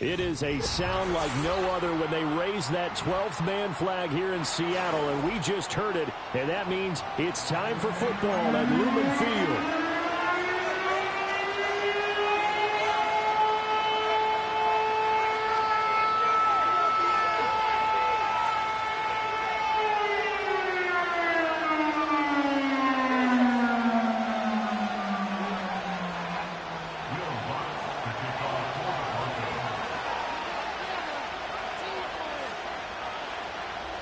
It is a sound like no other when they raise that 12th man flag here in Seattle, and we just heard it, and that means it's time for football at Lumen Field.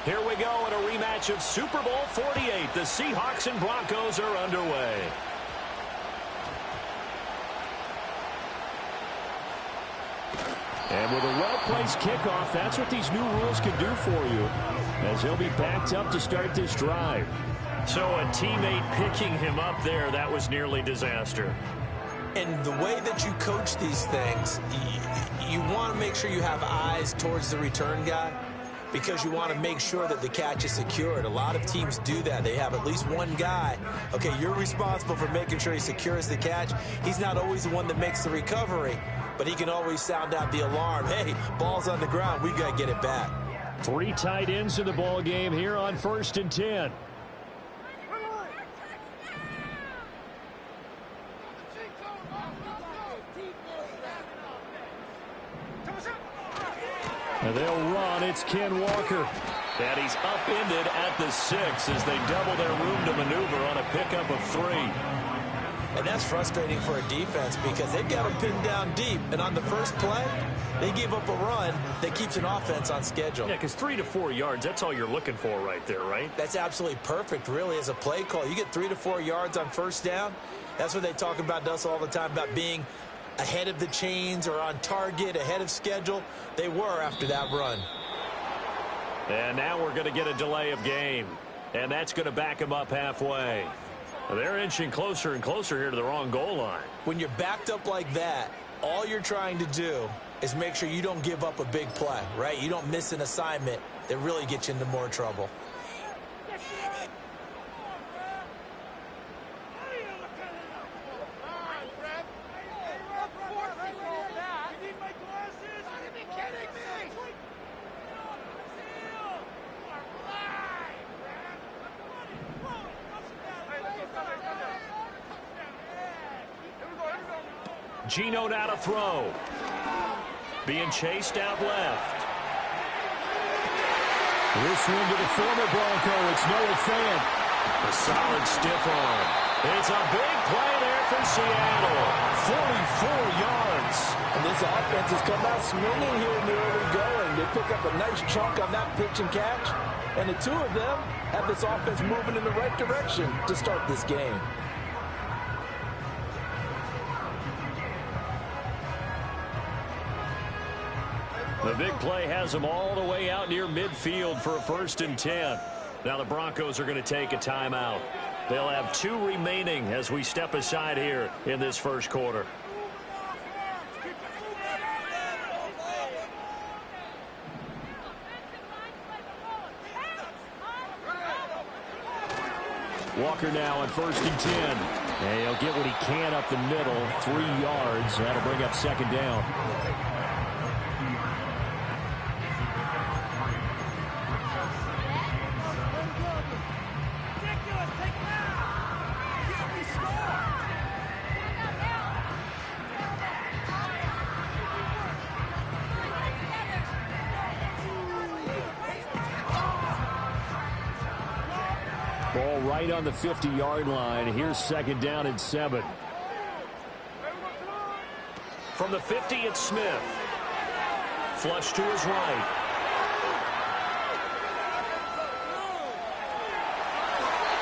Here we go in a rematch of Super Bowl 48. The Seahawks and Broncos are underway. And with a well-placed kickoff, that's what these new rules can do for you, as he'll be backed up to start this drive. So a teammate picking him up there, that was nearly disaster. And the way that you coach these things, you want to make sure you have eyes towards the return guy, because you want to make sure that the catch is secured. A lot of teams do that. They have at least one guy. Okay, you're responsible for making sure he secures the catch. He's not always the one that makes the recovery, but he can always sound out the alarm. Hey, ball's on the ground. We got to get it back. 3 tight ends in the ball game here on 1st and 10. And they'll run. It's Ken Walker. And he's upended at the 6 as they double their room to maneuver on a pickup of 3. And that's frustrating for a defense because they've got him pinned down deep. And on the first play, they give up a run that keeps an offense on schedule. Yeah, because 3 to 4 yards, that's all you're looking for right there, right? That's absolutely perfect, really, as a play call. You get 3 to 4 yards on first down. That's what they talk about to us all the time, about being ahead of the chains or on target, ahead of schedule. They were after that run. And now we're going to get a delay of game. And that's going to back them up halfway. They're inching closer and closer here to the wrong goal line. When you're backed up like that, all you're trying to do is make sure you don't give up a big play, right? You don't miss an assignment that really gets you into more trouble. Geno now to throw. Being chased out left. This one to the former Bronco. It's Noah Fant. A solid stiff arm. It's a big play there for Seattle. 44 yards. And this offense has come out swinging here in the early going. They pick up a nice chunk on that pitch and catch. And the two of them have this offense moving in the right direction to start this game. The big play has them all the way out near midfield for a 1st and 10. Now the Broncos are going to take a timeout. They'll have 2 remaining as we step aside here in this first quarter. Walker now on 1st and 10. And he'll get what he can up the middle, 3 yards. That'll bring up 2nd down. Ball right on the 50-yard line. Here's 2nd down and 7. From the 50, it's Smith. Flush to his right.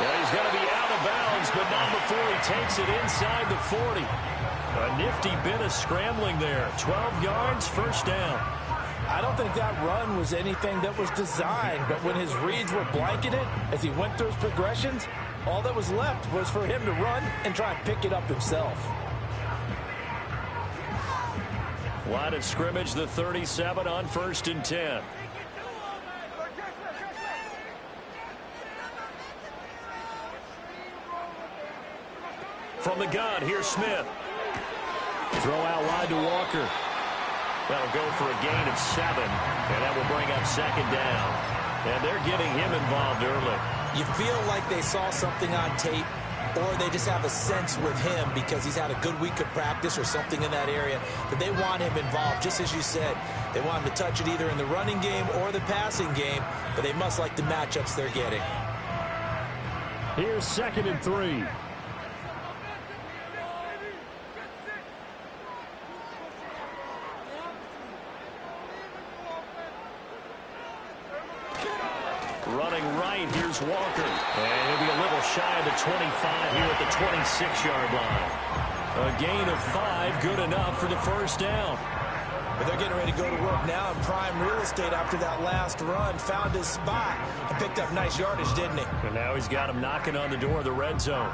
Yeah, he's going to be out of bounds, but not before he takes it inside the 40. A nifty bit of scrambling there. 12 yards, 1st down. I don't think that run was anything that was designed, but when his reads were blanketed as he went through his progressions, all that was left was for him to run and try and pick it up himself. Line of scrimmage, the 37 on 1st and 10. From the gun, here's Smith. Throw out wide to Walker. That'll go for a gain of 7, and that will bring up second down. And they're getting him involved early. You feel like they saw something on tape, or they just have a sense with him because he's had a good week of practice or something in that area that they want him involved. Just as you said, they want him to touch it either in the running game or the passing game, but they must like the matchups they're getting. Here's 2nd and 3. Running right, here's Walker. And he'll be a little shy of the 25 here at the 26-yard line. A gain of 5, good enough for the first down. But they're getting ready to go to work now in prime real estate after that last run. Found his spot and picked up nice yardage, didn't he? And now he's got him knocking on the door of the red zone.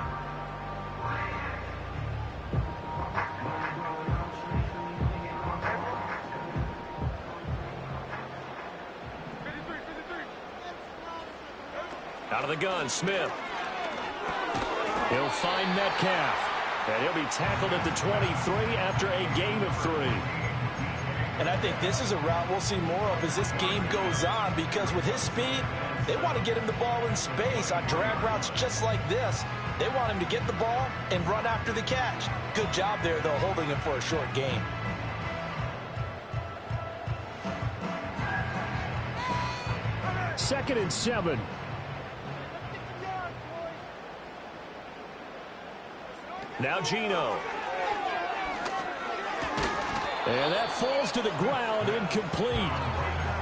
Out of the gun, Smith. He'll find Metcalf. And he'll be tackled at the 23 after a gain of 3. And I think this is a route we'll see more of as this game goes on, because with his speed, they want to get him the ball in space on drag routes just like this. They want him to get the ball and run after the catch. Good job there, though, holding him for a short gain. Second and 7. Now Geno. And that falls to the ground, incomplete.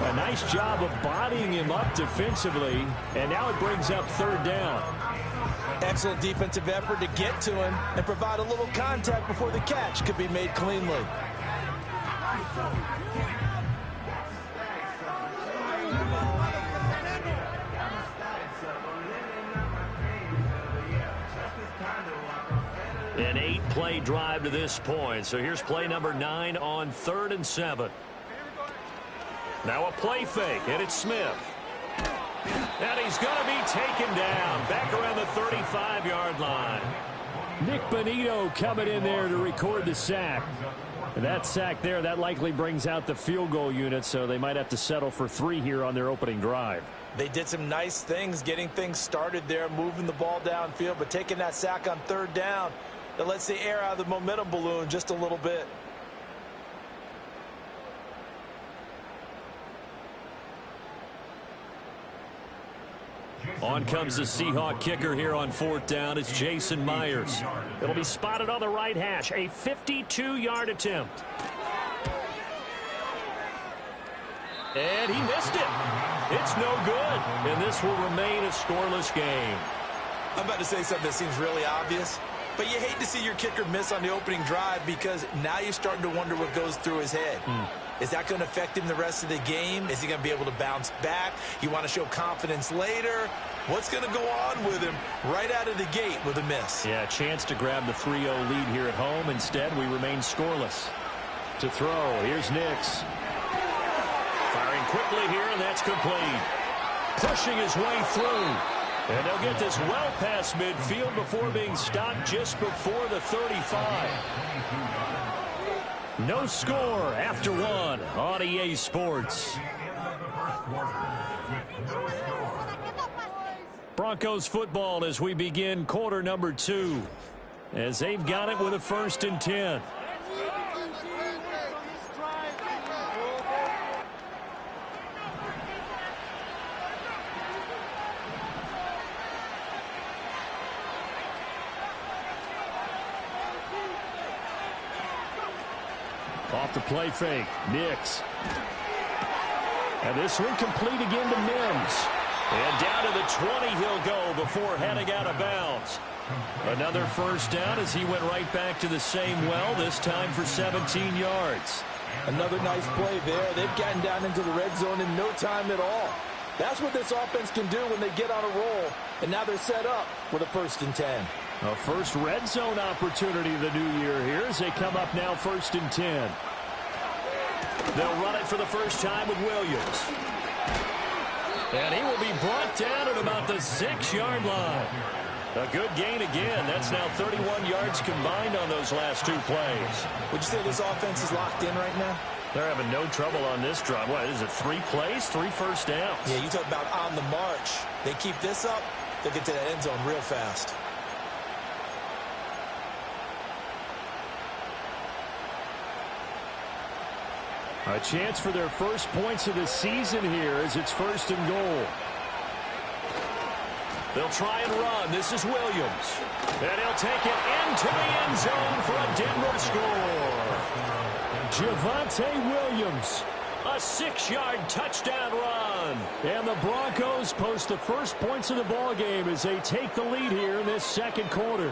A nice job of bodying him up defensively. And now it brings up 3rd down. Excellent defensive effort to get to him and provide a little contact before the catch could be made cleanly. An 8-play drive to this point. So here's play number 9 on 3rd and 7. Now a play fake, and it's Smith. And he's going to be taken down back around the 35-yard line. Nick Bonito coming in there to record the sack. And that sack there, that likely brings out the field goal unit, so they might have to settle for 3 here on their opening drive. They did some nice things getting things started there, moving the ball downfield, but taking that sack on 3rd down, that lets the air out of the momentum balloon just a little bit. On comes the Seahawk kicker here on 4th down. It's Jason Myers. It'll be spotted on the right hash. A 52-yard attempt. And he missed it. It's no good. And this will remain a scoreless game. I'm about to say something that seems really obvious, but you hate to see your kicker miss on the opening drive because now you're starting to wonder what goes through his head. Is that going to affect him the rest of the game? Is he going to be able to bounce back? You want to show confidence later? What's going to go on with him right out of the gate with a miss? Yeah, a chance to grab the 3-0 lead here at home. Instead, we remain scoreless. To throw, here's Nix. Firing quickly here, and that's complete. Pushing his way through. And they'll get this well past midfield before being stopped just before the 35. No score after 1 on EA Sports. Broncos football as we begin quarter number 2. As they've got it with a 1st and 10. Off the play fake, Nix. And this one complete again to Mims. And down to the 20 he'll go before heading out of bounds. Another 1st down as he went right back to the same well, this time for 17 yards. Another nice play there. They've gotten down into the red zone in no time at all. That's what this offense can do when they get on a roll. And now they're set up with a 1st and 10. A first red zone opportunity the new year here as they come up now 1st and 10. They'll run it for the first time with Williams. And he will be brought down at about the 6-yard line. A good gain again. That's now 31 yards combined on those last 2 plays. Would you say this offense is locked in right now? They're having no trouble on this drive. What is it, 3 plays, 3 first downs? Yeah, you talk about on the march. They keep this up, they'll get to that end zone real fast. A chance for their first points of the season here as it's 1st and goal. They'll try and run. This is Williams. And he'll take it into the end zone for a Denver score. Javonte Williams. A 6-yard touchdown run. And the Broncos post the first points of the ball game as they take the lead here in this 2nd quarter.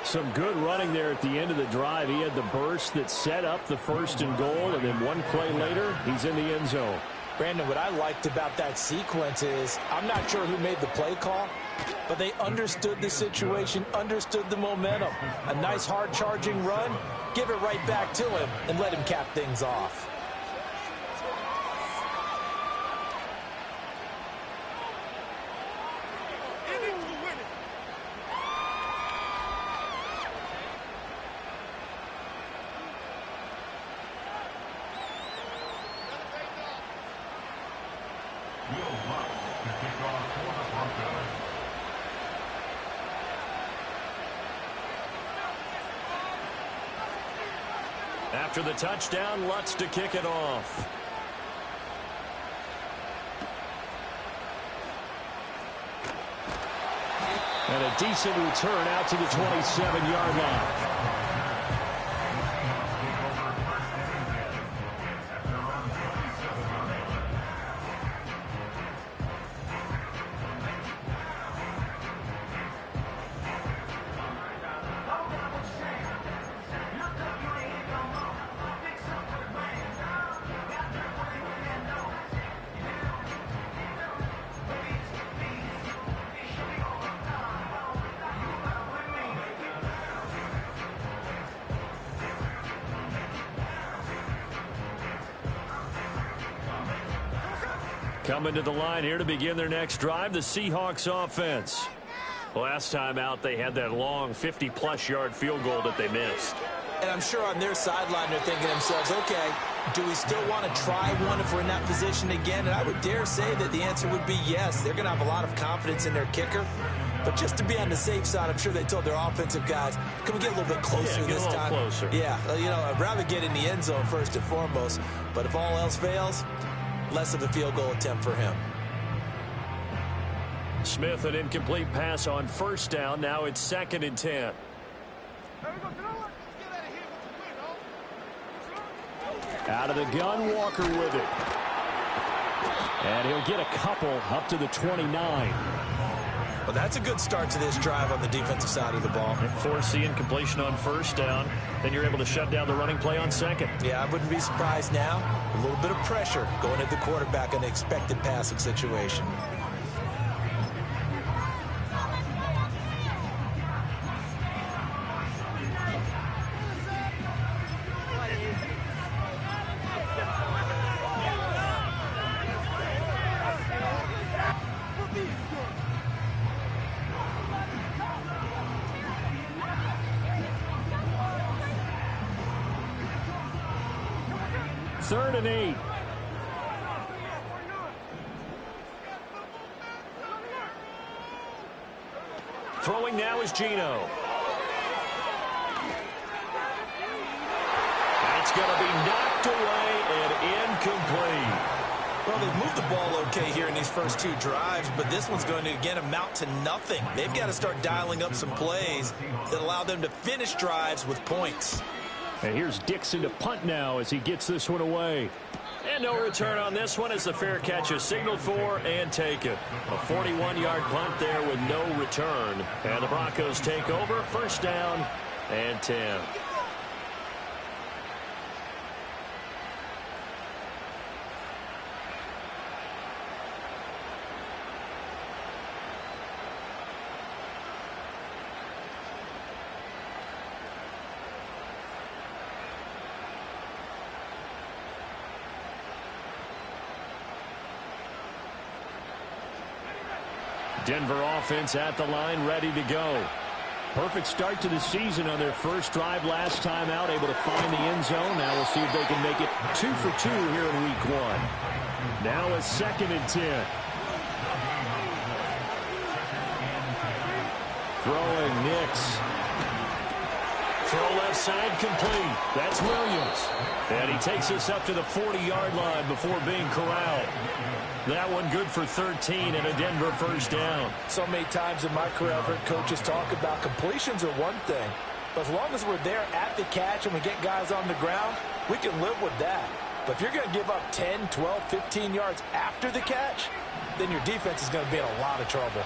Some good running there at the end of the drive. He had the burst that set up the 1st and goal, and then 1 play later, he's in the end zone. Brandon, what I liked about that sequence is I'm not sure who made the play call, but they understood the situation, understood the momentum. A nice hard-charging run, give it right back to him, and let him cap things off. After the touchdown, Lutz to kick it off. And a decent return out to the 27-yard line. Coming to the line here to begin their next drive, the Seahawks offense. Last time out, they had that long 50-plus yard field goal that they missed. And I'm sure on their sideline they're thinking to themselves, okay, do we still want to try one if we're in that position again? And I would dare say that the answer would be yes. They're going to have a lot of confidence in their kicker. But just to be on the safe side, I'm sure they told their offensive guys, can we get a little bit closer this time? Closer. Yeah, you know, I'd rather get in the end zone first and foremost. But if all else fails, less of a field goal attempt for him. Smith, an incomplete pass on 1st down. Now it's 2nd and 10. Out of the gun, Walker with it. And he'll get a couple up to the 29. Well, that's a good start to this drive on the defensive side of the ball. Force the incompletion on 1st down. Then you're able to shut down the running play on 2nd. Yeah, I wouldn't be surprised now. A little bit of pressure going at the quarterback in an expected passing situation. Third and 8. Throwing now is Geno. That's going to be knocked away and incomplete. Well, they've moved the ball okay here in these first 2 drives, but this one's going to, again, amount to nothing. They've got to start dialing up some plays that allow them to finish drives with points. And here's Dixon to punt now as he gets this one away. And no return on this one as the fair catch is signaled for and taken. A 41-yard punt there with no return. And the Broncos take over, 1st down and 10. Denver offense at the line, ready to go. Perfect start to the season on their first drive last time out, able to find the end zone. Now we'll see if they can make it 2 for 2 here in week 1. Now a 2nd and 10. Throwing Nix. Throw left side complete. That's Williams. And he takes us up to the 40-yard line before being corralled. That one good for 13 and a Denver first down. So many times in my career, I've heard coaches talk about completions are one thing. But as long as we're there at the catch and we get guys on the ground, we can live with that. But if you're going to give up 10, 12, 15 yards after the catch, then your defense is going to be in a lot of trouble.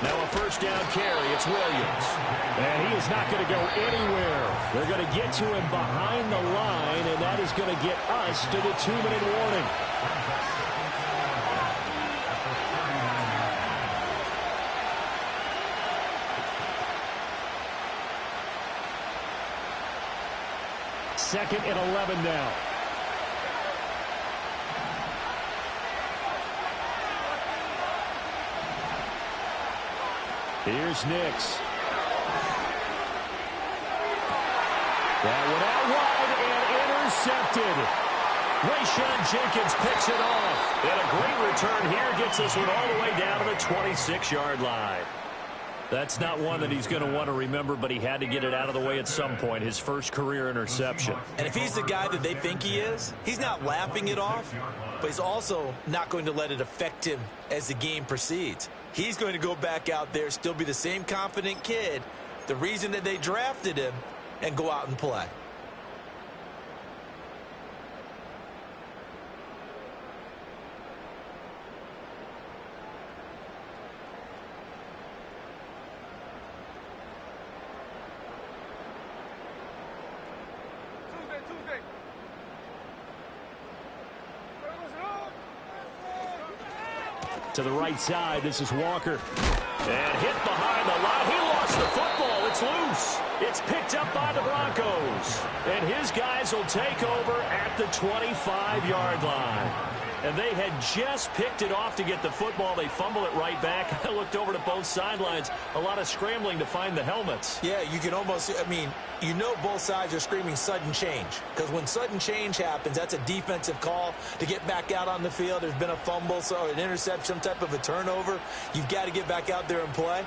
Now a first down carry. It's Williams. And he is not going to go anywhere. They're going to get to him behind the line, and that is going to get us to the 2-minute warning. Second and 11 now. Here's Nix. That one out wide and intercepted. Rayshawn Jenkins picks it off. And a great return here gets this one all the way down to the 26-yard line. That's not one that he's going to want to remember, but he had to get it out of the way at some point, his first career interception. And if he's the guy that they think he is, he's not laughing it off, but he's also not going to let it affect him as the game proceeds. He's going to go back out there, still be the same confident kid, the reason that they drafted him, and go out and play. To the right side, this is Walker. And hit behind the line. He lost the football. It's loose. It's picked up by the Broncos. And his guys will take over at the 25-yard line. And they had just picked it off to get the football. They fumble it right back. I looked over to both sidelines. A lot of scrambling to find the helmets. Yeah, you can almost, I mean, you know both sides are screaming sudden change. Because when sudden change happens, that's a defensive call to get back out on the field. There's been a fumble, so an interception, some type of a turnover. You've got to get back out there and play.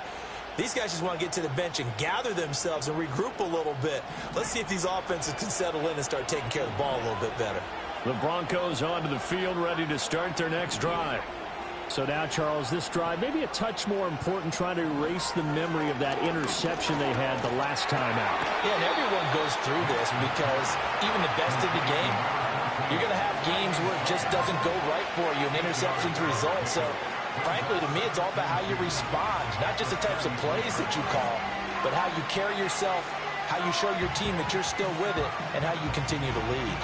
These guys just want to get to the bench and gather themselves and regroup a little bit. Let's see if these offenses can settle in and start taking care of the ball a little bit better. The Broncos onto the field, ready to start their next drive. So now, Charles, this drive maybe a touch more important, trying to erase the memory of that interception they had the last time out. Yeah, and everyone goes through this because even the best in the game, you're going to have games where it just doesn't go right for you, and interceptions result. So, frankly, to me, it's all about how you respond, not just the types of plays that you call, but how you carry yourself, how you show your team that you're still with it, and how you continue to lead.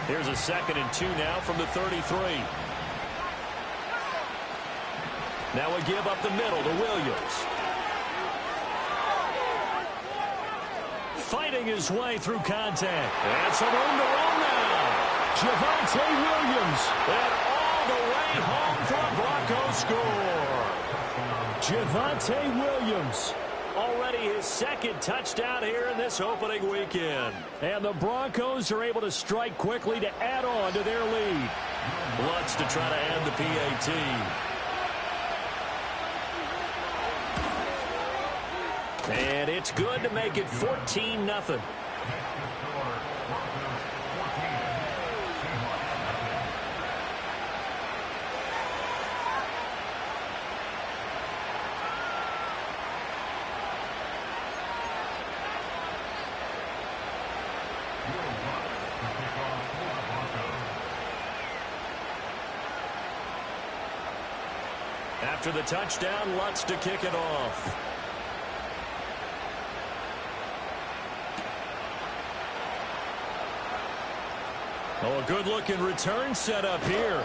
Here's a 2nd and 2 now from the 33. Now we give up the middle to Williams. Fighting his way through contact. And some room to run now. Javonte Williams. And all the way home for a Broncos score. Javonte Williams. Already his 2nd touchdown here in this opening weekend. And the Broncos are able to strike quickly to add on to their lead. Lutz to try to add the PAT. And it's good to make it 14-0. After the touchdown, Lutz to kick it off. Oh, a good-looking return set up here.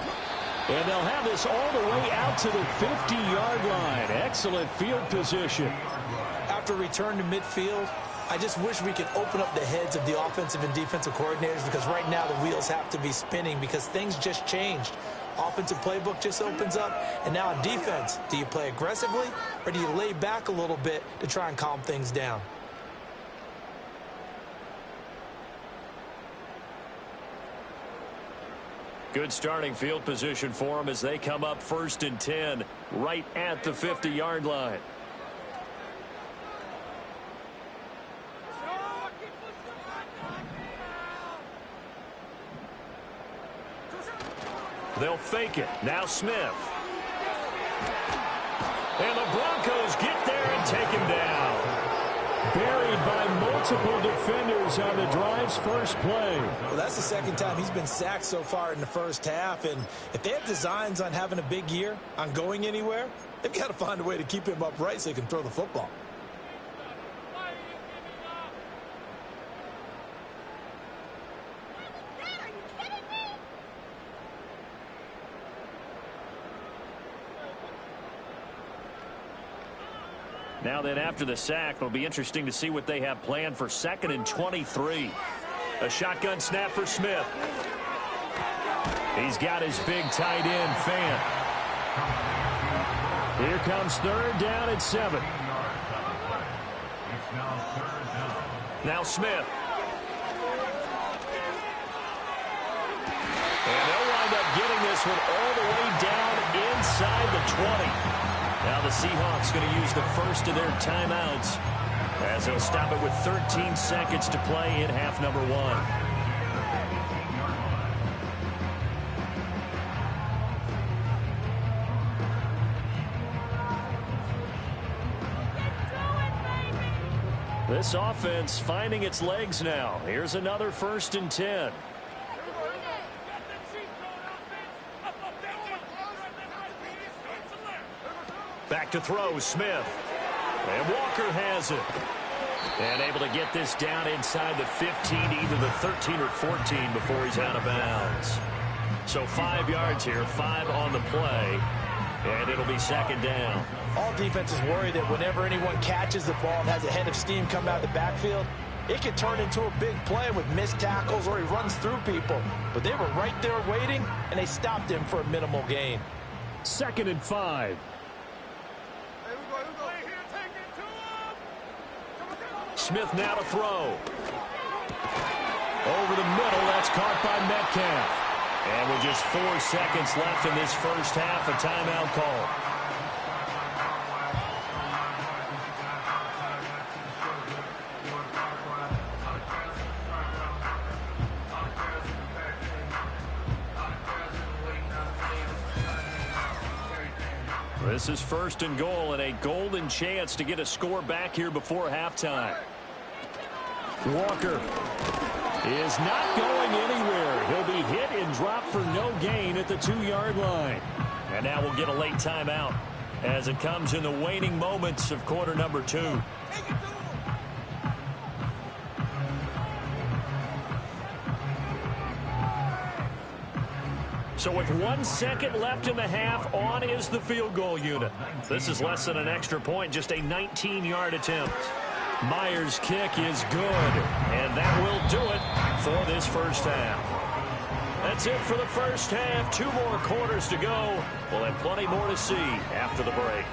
And they'll have this all the way out to the 50-yard line. Excellent field position. After return to midfield, I just wish we could open up the heads of the offensive and defensive coordinators, because right now the wheels have to be spinning because things just changed. Offensive playbook just opens up. And now on defense, do you play aggressively or do you lay back a little bit to try and calm things down? Good starting field position for them as they come up 1st and 10 right at the 50-yard line. They'll fake it. Now Smith. And the Broncos get there and take him down. Buried by multiple defenders on the drive's first play. Well, that's the second time he's been sacked so far in the first half. And if they have designs on having a big year, on going anywhere, they've got to find a way to keep him upright so he can throw the football. Now then, after the sack, it'll be interesting to see what they have planned for 2nd and 23. A shotgun snap for Smith. He's got his big tight end, Fant. Here comes 3rd down and 7. Now Smith. And they'll wind up getting this one all the way down inside the 20. Now the Seahawks going to use the first of their timeouts as they'll stop it with 13 seconds to play in half number 1. This offense finding its legs now. Here's another 1st and 10. Back to throw, Smith. And Walker has it. And able to get this down inside the 15, either the 13 or 14 before he's out of bounds. So 5 yards here, 5 on the play. And it'll be 2nd down. All defenses worry that whenever anyone catches the ball and has a head of steam come out of the backfield, it could turn into a big play with missed tackles or he runs through people. But they were right there waiting, and they stopped him for a minimal gain. 2nd and 5. Smith now to throw. Over the middle, that's caught by Metcalf. And with just 4 seconds left in this first half, a timeout call. This is 1st and goal and a golden chance to get a score back here before halftime. Walker is not going anywhere. He'll be hit and dropped for no gain at the 2-yard line. And now we'll get a late timeout as it comes in the waning moments of quarter number 2. So with 1 second left in the half, on is the field goal unit. This is less than an extra point, just a 19-yard attempt. Myers' kick is good, and that will do it for this first half. That's it for the first half. 2 more quarters to go. We'll have plenty more to see after the break.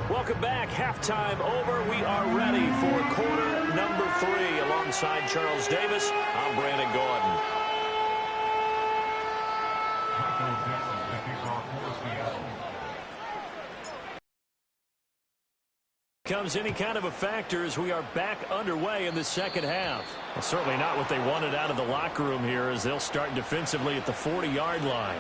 Welcome back. Halftime over. We are ready for quarter number 3. Alongside Charles Davis, I'm Brandon Gordon. Comes any kind of a factor as we are back underway in the second half. Well, certainly not what they wanted out of the locker room here as they'll start defensively at the 40-yard line.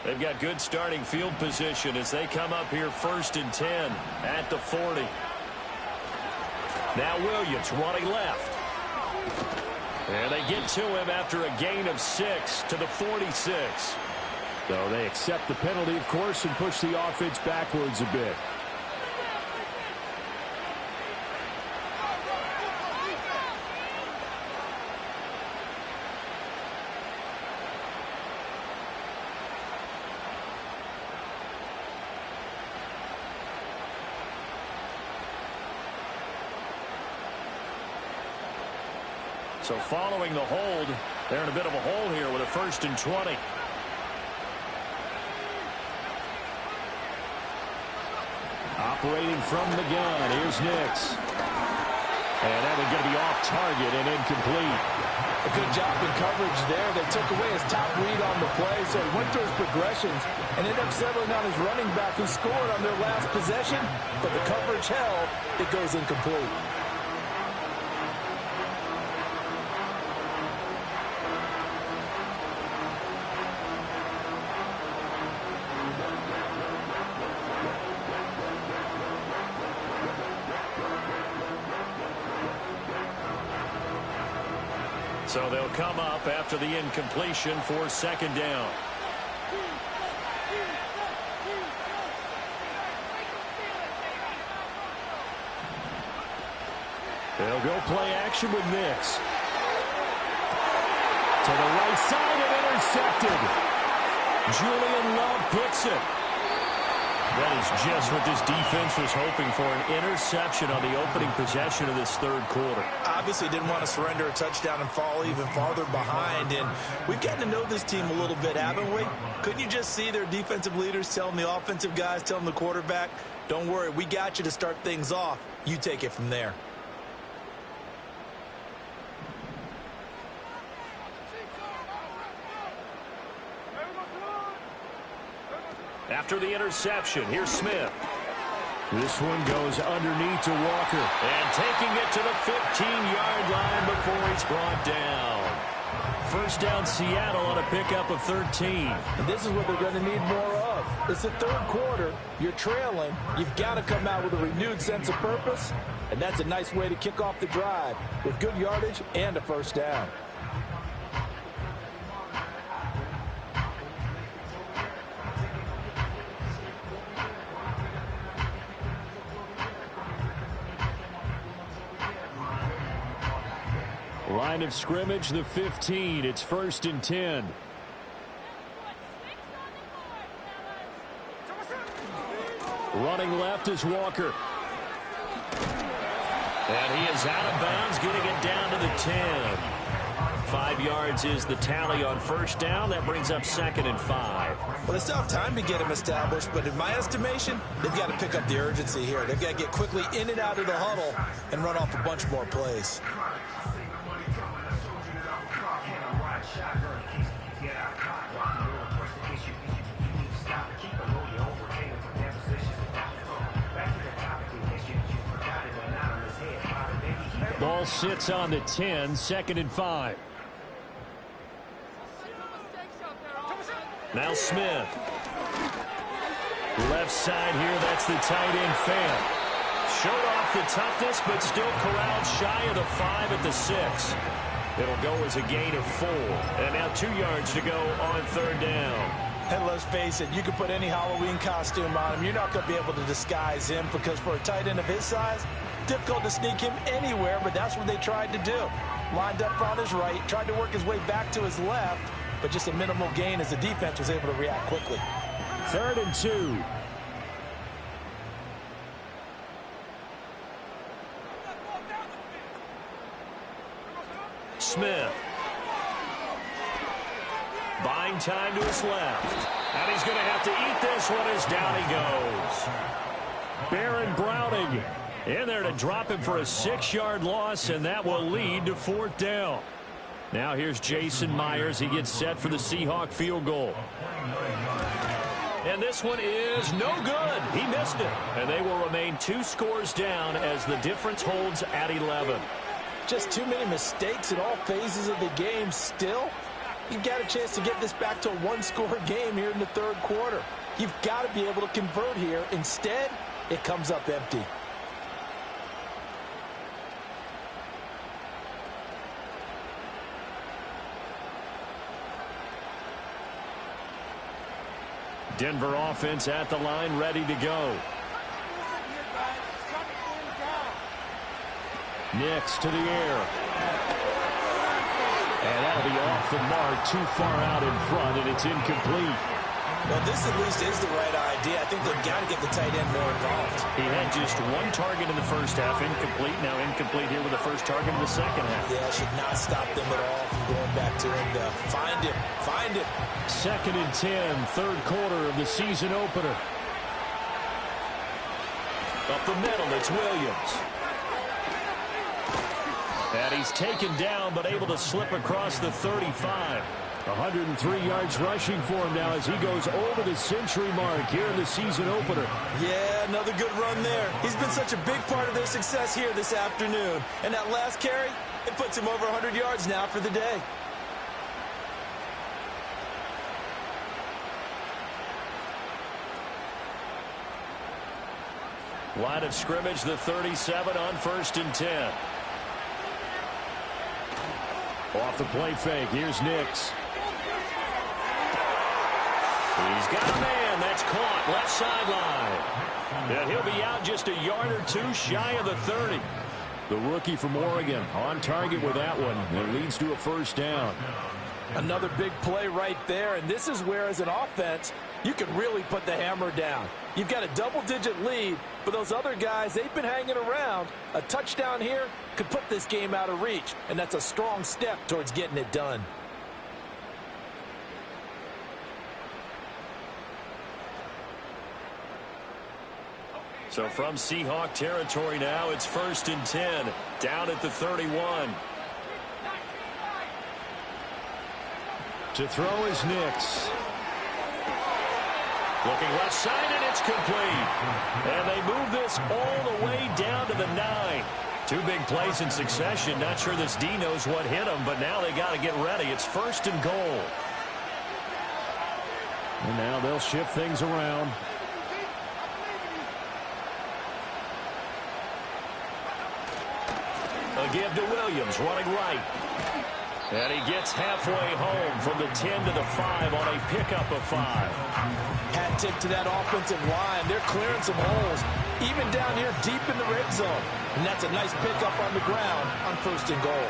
They've got good starting field position as they come up here 1st and 10 at the 40. Now Williams running left. And they get to him after a gain of 6 to the 46. So they accept the penalty, of course, and push the offense backwards a bit. So following the hold, they're in a bit of a hole here with a 1st and 20. Operating from the gun, here's Nix. And that one's going to be off target and incomplete. A good job in coverage there. They took away his top read on the play, so he went through his progressions and ended up settling on his running back who scored on their last possession, but the coverage held, it goes incomplete. So they'll come up after the incompletion for 2nd down. They'll go play action with Nix. To the right side and intercepted. Julian Love puts it. That is just what this defense was hoping for, an interception on the opening possession of this 3rd quarter. Obviously didn't want to surrender a touchdown and fall even farther behind, and we've gotten to know this team a little bit, haven't we? Couldn't you just see their defensive leaders telling the offensive guys, telling the quarterback, don't worry, we got you to start things off. You take it from there. After the interception, here's Smith. This one goes underneath to Walker. And taking it to the 15-yard line before he's brought down. 1st down Seattle on a pickup of 13. And this is what they're going to need more of. It's the 3rd quarter. You're trailing. You've got to come out with a renewed sense of purpose. And that's a nice way to kick off the drive with good yardage and a 1st down. Line of scrimmage, the 15. It's 1st and 10. Running left is Walker. And he is out of bounds, getting it down to the 10. 5 yards is the tally on 1st down. That brings up 2nd and 5. Well, they still have time to get him established, but in my estimation, they've got to pick up the urgency here. They've got to get quickly in and out of the huddle and run off a bunch more plays. Ball sits on the 10, 2nd and 5. Now Smith. Left side here, that's the tight end Fant. Showed off the toughness, but still corralled shy of the 5 at the 6. It'll go as a gain of 4. And now 2 yards to go on 3rd down. And let's face it, you can put any Halloween costume on him. You're not going to be able to disguise him because for a tight end of his size, difficult to sneak him anywhere, but that's what they tried to do. Lined up on his right, tried to work his way back to his left, but just a minimal gain as the defense was able to react quickly. 3rd and 2. Smith. Buying time to his left. And he's going to have to eat this one as down he goes. Baron Browning in there to drop him for a 6-yard loss, and that will lead to 4th down. Now here's Jason Myers. He gets set for the Seahawk field goal. And this one is no good. He missed it. And they will remain 2 scores down as the difference holds at 11. Just too many mistakes in all phases of the game still. you've got a chance to get this back to a one-score game here in the third quarter. You've got to be able to convert here. Instead, it comes up empty. Denver offense at the line, ready to go. Nix to the air. And that'll be off the mark, too far out in front, and it's incomplete. Well, this at least is the right idea. I think they've got to get the tight end more involved. He had just one target in the first half, incomplete. Now incomplete here with the first target in the second half. Yeah, should not stop them at all from going back to him. Find him. Find him. 2nd and 10, third quarter of the season opener. Up the middle, it's Williams. And he's taken down, but able to slip across the 35. 103 yards rushing for him now as he goes over the century mark here in the season opener. Yeah, another good run there. He's been such a big part of their success here this afternoon. And that last carry, it puts him over 100 yards now for the day. Line of scrimmage, the 37 on 1st and 10. Off the play fake, here's Nix. He's got a man. That's caught. Left sideline. And he'll be out just a yard or two shy of the 30. The rookie from Oregon on target with that one. It leads to a first down. Another big play right there, and this is where, as an offense, you can really put the hammer down. You've got a double-digit lead, but those other guys, they've been hanging around. A touchdown here could put this game out of reach, and that's a strong step towards getting it done. So from Seahawk territory now, it's 1st and 10, down at the 31. To throw is Nix. Looking left side, and it's complete. And they move this all the way down to the 9. Two big plays in succession. Not sure this D knows what hit them, but now they got to get ready. It's 1st and goal. And now they'll shift things around. A give to Williams, running right. And he gets halfway home from the 10 to the 5 on a pickup of 5. Hat tip to that offensive line. They're clearing some holes, even down here deep in the red zone. And that's a nice pickup on the ground on 1st and goal.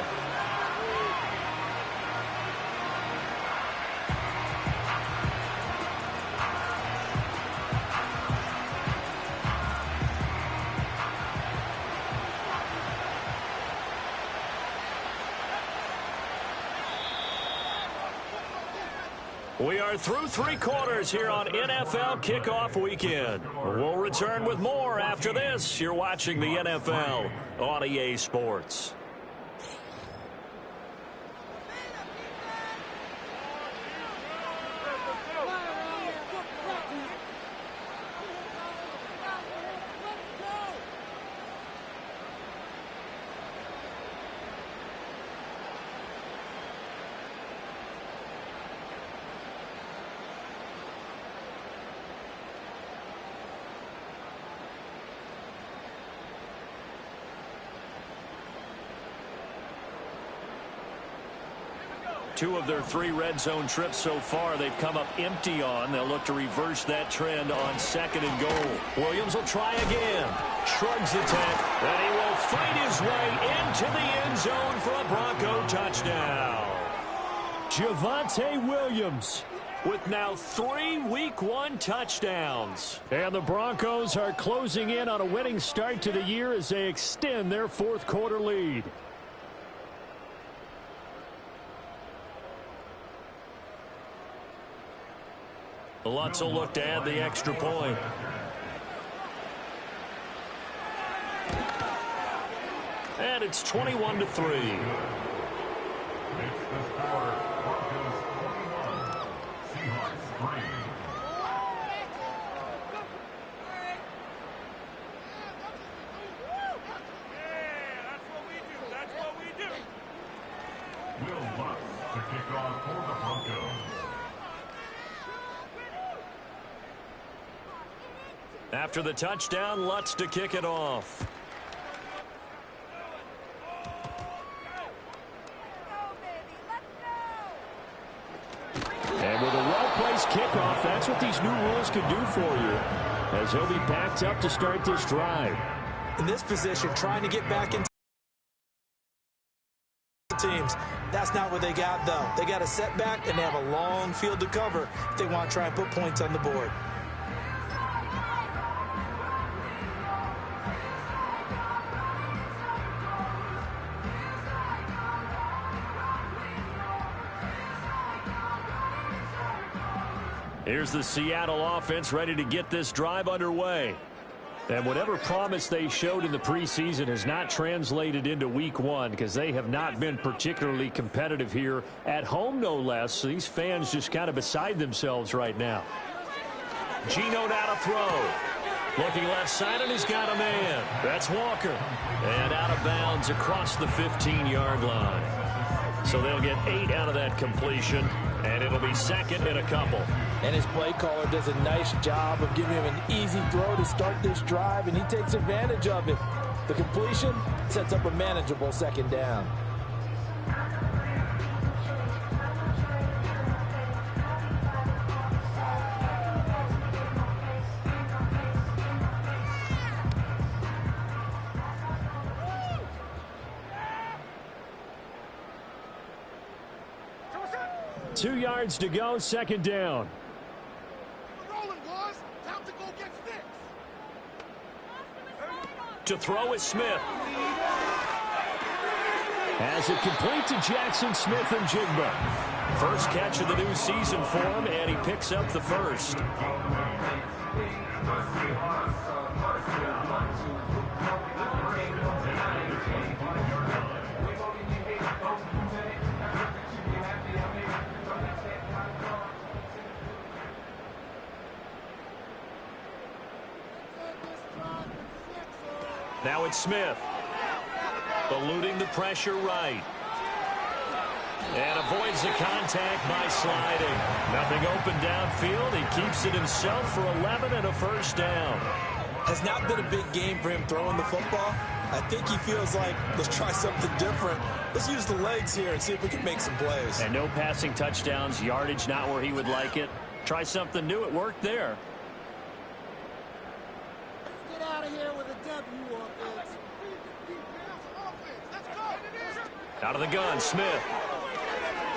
We are through 3 quarters here on NFL Kickoff Weekend. We'll return with more after this. You're watching the NFL on EA Sports. Two of their 3 red zone trips so far they've come up empty on. They'll look to reverse that trend on 2nd and goal. Williams will try again. Shrugs the tent, and he will fight his way into the end zone for a Bronco touchdown. Javonte Williams with now 3 Week 1 touchdowns. And the Broncos are closing in on a winning start to the year as they extend their 4th quarter lead. Lutz will look to add the extra point. And it's 21-3. It's the score. Broncos 21, Seahawks 3. Will Lutz to Kickoff for the Broncos. After the touchdown, Lutz to kick it off. And with a well-placed kickoff, that's what these new rules can do for you, as he'll be backed up to start this drive. In this position, trying to get back into teams. That's not what they got, though. They got a setback, and they have a long field to cover if they want to try and put points on the board. Here's the Seattle offense ready to get this drive underway. And whatever promise they showed in the preseason has not translated into week one, because they have not been particularly competitive here at home, no less. So these fans just kind of beside themselves right now. Geno now to throw. Looking left side, and he's got a man. That's Walker. And out of bounds across the 15-yard line. So they'll get 8 out of that completion, and it'll be second and a couple. And his play caller does a nice job of giving him an easy throw to start this drive, and he takes advantage of it. The completion sets up a manageable second down. Two yards to go, second down. To throw is Smith. As it complete to Jackson Smith and Jigba. First catch of the new season for him, and he picks up the first. Now it's Smith. Eluding the pressure right. And avoids the contact by sliding. Nothing open downfield. He keeps it himself for 11 and a first down. Has not been a big game for him throwing the football. I think he feels like, let's try something different. Let's use the legs here and see if we can make some plays. And no passing touchdowns, yardage not where he would like it. Try something new. It worked there. Let's get out of here with a W, offense. Out of the gun, Smith.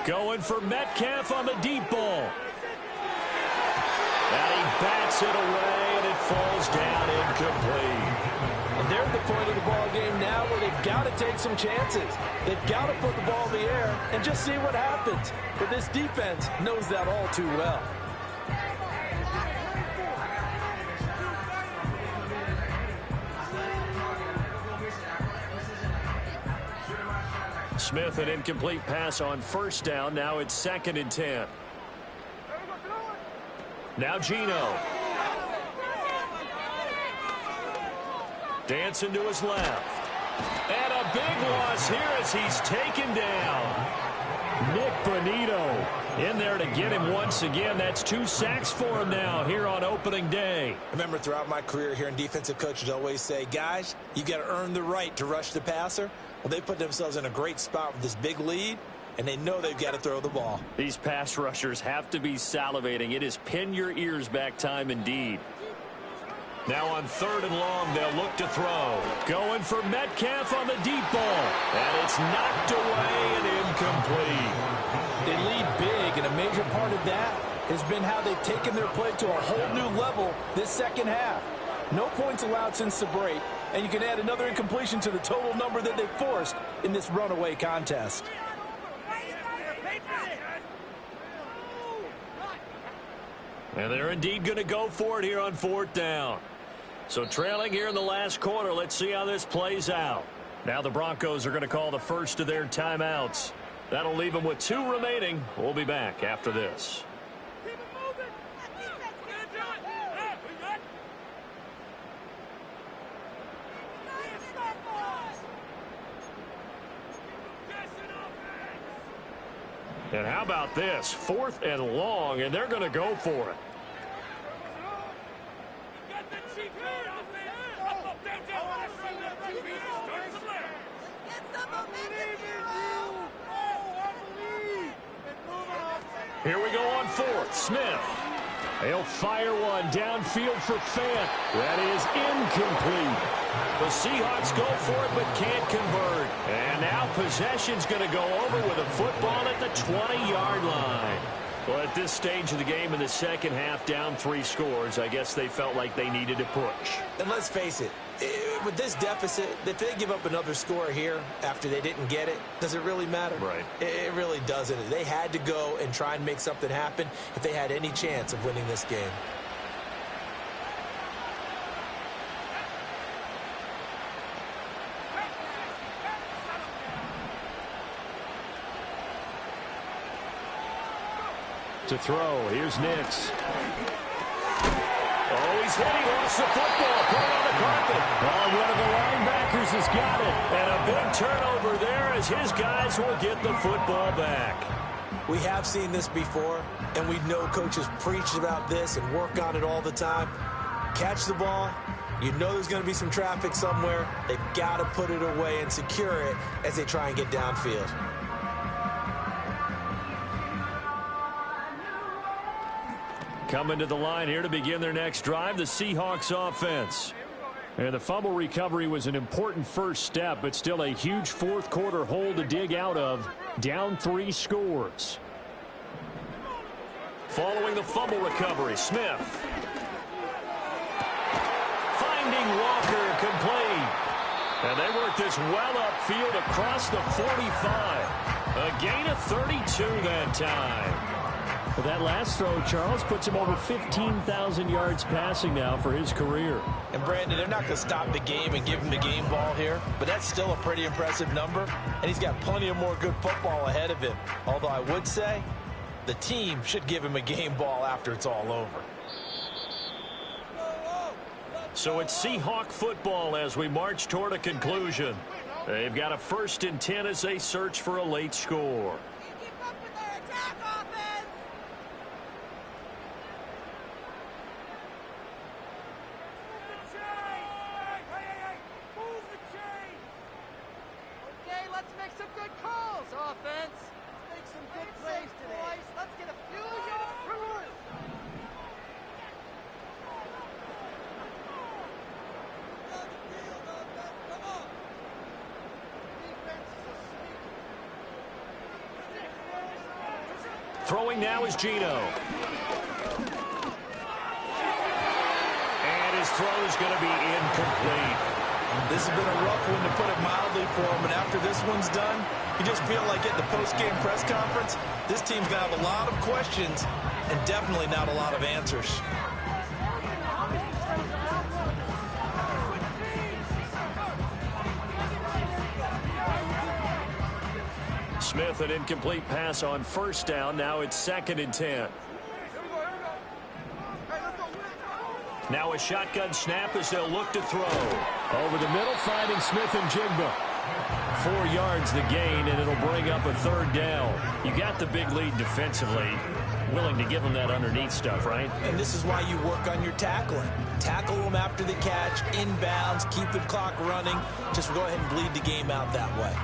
Going for Metcalf on the deep ball. And he bats it away, and it falls down incomplete. And they're at the point of the ball game now where they've got to take some chances. They've got to put the ball in the air and just see what happens. But this defense knows that all too well. Smith, an incomplete pass on first down. Now it's second and 10. Now Geno. Dancing to his left. And a big loss here as he's taken down. Nick Bonito in there to get him once again. That's 2 sacks for him now here on opening day. I remember throughout my career hearing defensive coaches always say, guys, you got to earn the right to rush the passer. Well, they put themselves in a great spot with this big lead, and they know they've got to throw the ball. These pass rushers have to be salivating. It is pin your ears back time indeed. Now on third and long, they'll look to throw. Going for Metcalf on the deep ball. And it's knocked away and incomplete. They lead big, and a major part of that has been how they've taken their play to a whole new level this second half. No points allowed since the break, and you can add another incompletion to the total number that they forced in this runaway contest. And they're indeed going to go for it here on fourth down. So trailing here in the last quarter, let's see how this plays out. Now the Broncos are going to call the first of their timeouts. That'll leave them with 2 remaining. We'll be back after this. And how about this? 4th and long, and they're going to go for it. Here we go on 4th. Smith. He'll fire one downfield for Fant. That is incomplete. The Seahawks go for it but can't convert. And now possession's going to go over with a football at the 20-yard line. Well, at this stage of the game in the second half, down 3 scores, I guess they felt like they needed to push. And let's face it, with this deficit, if they give up another score here after they didn't get it, does it really matter? Right. It really doesn't. They had to go and try and make something happen if they had any chance of winning this game. To throw, here's Nix. Oh, he's hit. He lost the football. Put it on the carpet. Oh, one of the linebackers has got it. And a big turnover there as his guys will get the football back. We have seen this before, and we know coaches preach about this and work on it all the time. Catch the ball. You know there's going to be some traffic somewhere. They've got to put it away and secure it as they try and get downfield. Coming to the line here to begin their next drive, the Seahawks offense. And the fumble recovery was an important first step, but still a huge fourth quarter hole to dig out of. Down 3 scores. Following the fumble recovery, Smith. Finding Walker complete. And they work this well upfield across the 45. A gain of 32 that time. Well, that last throw, Charles, puts him over 15,000 yards passing now for his career. And, Brandon, they're not going to stop the game and give him the game ball here, but that's still a pretty impressive number, and he's got plenty of more good football ahead of him. Although I would say the team should give him a game ball after it's all over. So it's Seahawk football as we march toward a conclusion. They've got a 1st and 10 as they search for a late score. Throwing now is Geno. And his throw is going to be incomplete. This has been a rough one, to put it mildly, for him. And after this one's done, you just feel like at the post-game press conference, this team's going to have a lot of questions and definitely not a lot of answers. Smith, an incomplete pass on 1st down. Now it's 2nd and 10. Now a shotgun snap as they'll look to throw. Over the middle, finding Smith and Jigba. 4 yards the gain, and it'll bring up a 3rd down. You got the big lead defensively. Willing to give them that underneath stuff, right? And this is why you work on your tackling. Tackle them after the catch, inbounds, keep the clock running. Just go ahead and bleed the game out that way.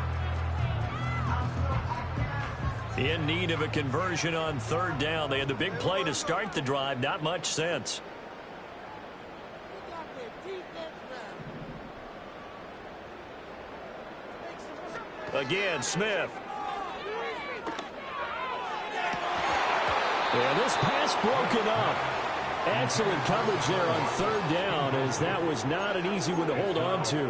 In need of a conversion on 3rd down. They had the big play to start the drive. Not much sense. Again, Smith. And this pass broken up. Excellent coverage there on 3rd down, as that was not an easy one to hold on to.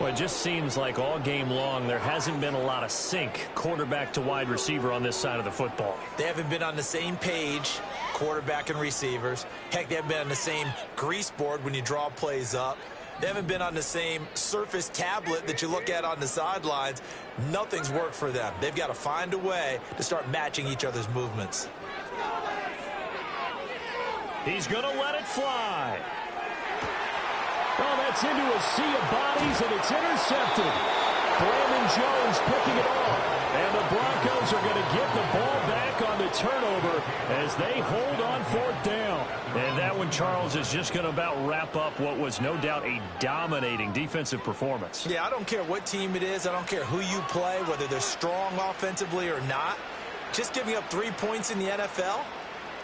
Well, it just seems like all game long there hasn't been a lot of sync quarterback to wide receiver on this side of the football. They haven't been on the same page, quarterback and receivers. Heck, they haven't been on the same grease board when you draw plays up. They haven't been on the same Surface tablet that you look at on the sidelines. Nothing's worked for them. They've got to find a way to start matching each other's movements. He's going to let it fly. Well, that's into a sea of bodies, and it's intercepted. Brandon Jones picking it off. And the Broncos are going to get the ball back on the turnover as they hold on fourth down. And that one, Charles, is just going to about wrap up what was no doubt a dominating defensive performance. Yeah, I don't care what team it is. I don't care who you play, whether they're strong offensively or not. Just giving up 3 points in the NFL,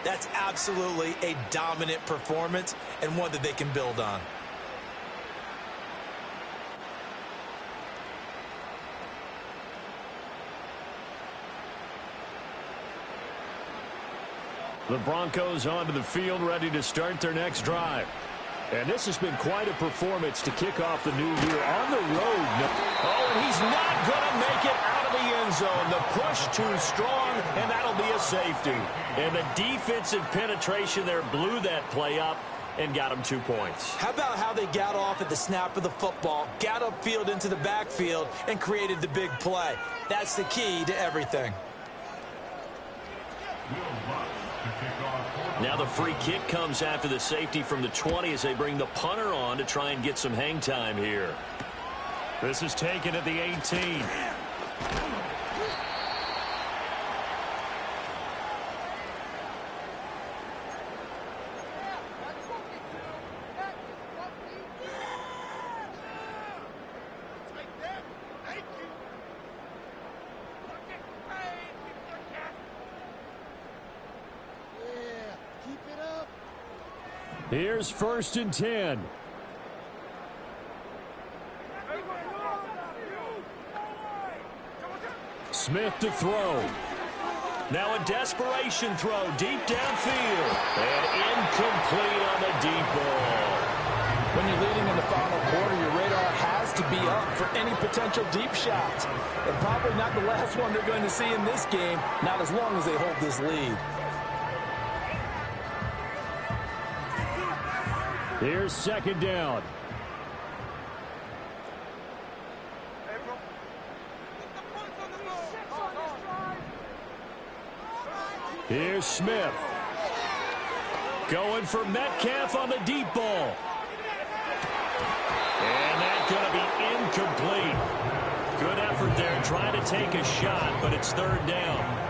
that's absolutely a dominant performance and one that they can build on. The Broncos onto the field, ready to start their next drive. And this has been quite a performance to kick off the new year on the road. Oh, and he's not going to make it out of the end zone. The push too strong, and that'll be a safety. And the defensive penetration there blew that play up and got him 2 points. How about how they got off at the snap of the football, got upfield into the backfield, and created the big play? That's the key to everything. Now the free kick comes after the safety from the 20 as they bring the punter on to try and get some hang time here. This is taken at the 18. Here's 1st and 10. Smith to throw. Now a desperation throw deep downfield. And incomplete on the deep ball. When you're leading in the final quarter, your radar has to be up for any potential deep shots. And probably not the last one they're going to see in this game, not as long as they hold this lead. Here's 2nd down. Here's Smith. Going for Metcalf on the deep ball. And that's going to be incomplete. Good effort there trying to take a shot, but it's 3rd down.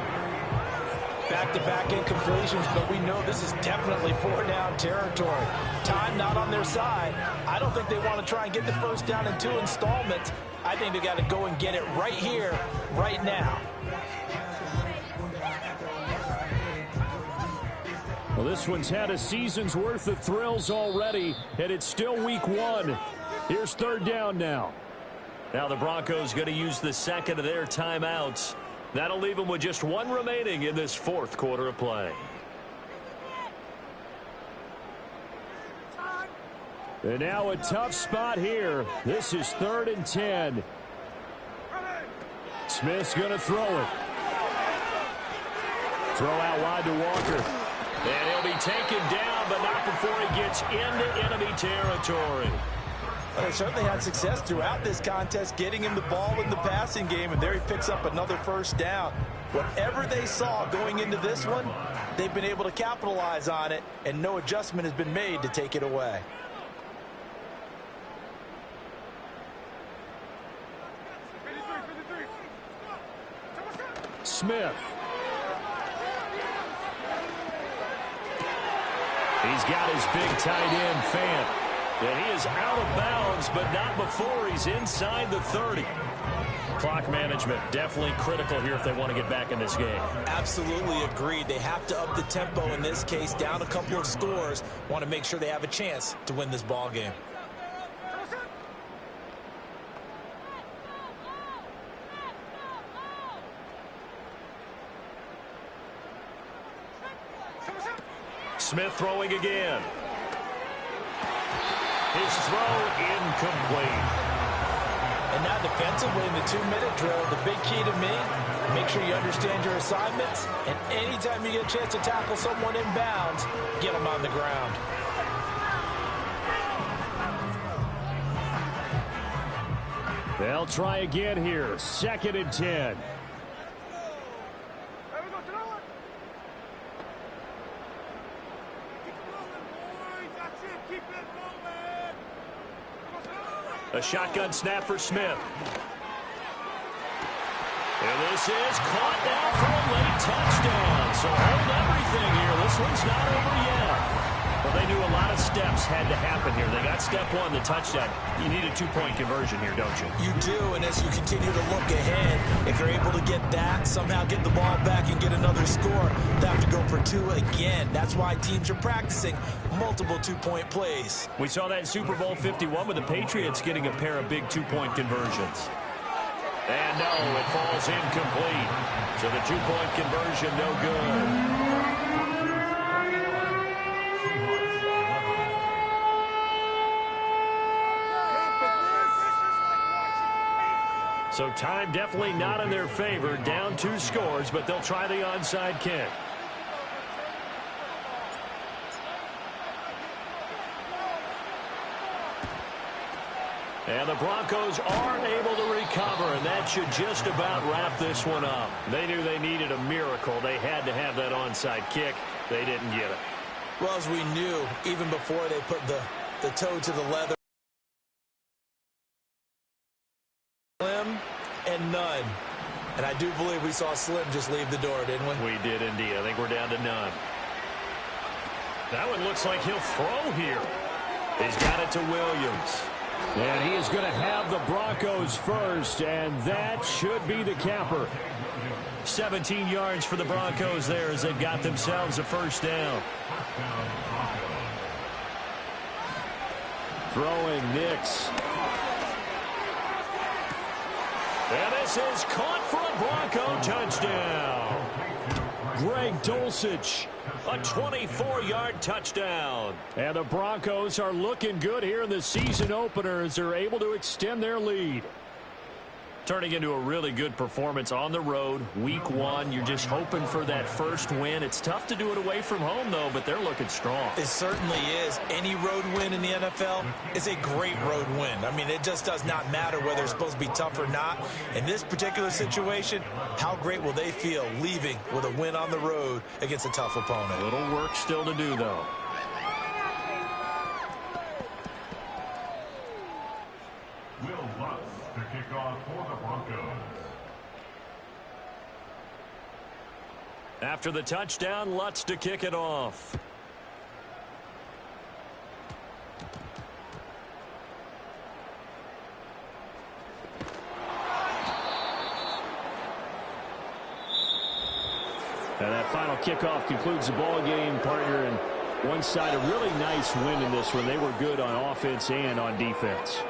Back-to-back incompletions, but we know this is definitely 4-down territory. Time not on their side. I don't think they want to try and get the 1st down in 2 installments. I think they got to go and get it right here, right now. Well, this one's had a season's worth of thrills already, and it's still week 1. Here's 3rd down now. Now the Broncos going to use the second of their timeouts. That'll leave them with just 1 remaining in this 4th quarter of play. And now a tough spot here. This is 3rd and 10. Smith's going to throw it. Throw out wide to Walker. And he'll be taken down, but not before he gets into enemy territory. They certainly had success throughout this contest, getting him the ball in the passing game, and there he picks up another 1st down. Whatever they saw going into this one, they've been able to capitalize on it, and no adjustment has been made to take it away. Smith. He's got his big tight end, Fant. And he is out of bounds, but not before he's inside the 30. Clock management definitely critical here if they want to get back in this game. Absolutely agreed. They have to up the tempo in this case, down a couple of scores. Want to make sure they have a chance to win this ball game. Smith throwing again. His throw incomplete. And now defensively in the 2-minute drill, the big key to me, make sure you understand your assignments, and anytime you get a chance to tackle someone in bounds, get them on the ground. They'll try again here. 2nd and 10. A shotgun snap for Smith. And this is caught down for a late touchdown. So hold everything here. This one's not over yet. Well, they knew a lot of steps had to happen here. They got step one, the touchdown. You need a two-point conversion here, don't you? You do, and as you continue to look ahead, if you're able to get that, somehow get the ball back and get another score, they have to go for two again. That's why teams are practicing multiple two-point plays. We saw that in Super Bowl 51 with the Patriots getting a pair of big two-point conversions. And no, it falls incomplete. So the two-point conversion, no good. So time definitely not in their favor. Down 2 scores, but they'll try the onside kick. And the Broncos aren't able to recover, and that should just about wrap this one up. They knew they needed a miracle. They had to have that onside kick. They didn't get it. Well, as we knew, even before they put the toe to the leather, Slim and none. And I do believe we saw Slim just leave the door, didn't we? We did indeed. I think we're down to none. That one looks like he'll throw here. He's got it to Williams. And he is going to have the Broncos first, and that should be the capper. 17 yards for the Broncos there as they've got themselves a first down. Throwing Nix. And this is caught for a Bronco touchdown. Greg Dulcich. A 24-yard touchdown. And the Broncos are looking good here in the season opener as they're able to extend their lead. Turning into a really good performance on the road. Week 1, you're just hoping for that first win. It's tough to do it away from home, though, but they're looking strong. It certainly is. Any road win in the NFL is a great road win. I mean, it just does not matter whether it's supposed to be tough or not. In this particular situation, how great will they feel leaving with a win on the road against a tough opponent? A little work still to do, though. Will Lutz to kick off for the Broncos. After the touchdown, Lutz to kick it off. And that final kickoff concludes the ball game, partner. And one side, a really nice win in this one. They were good on offense and on defense.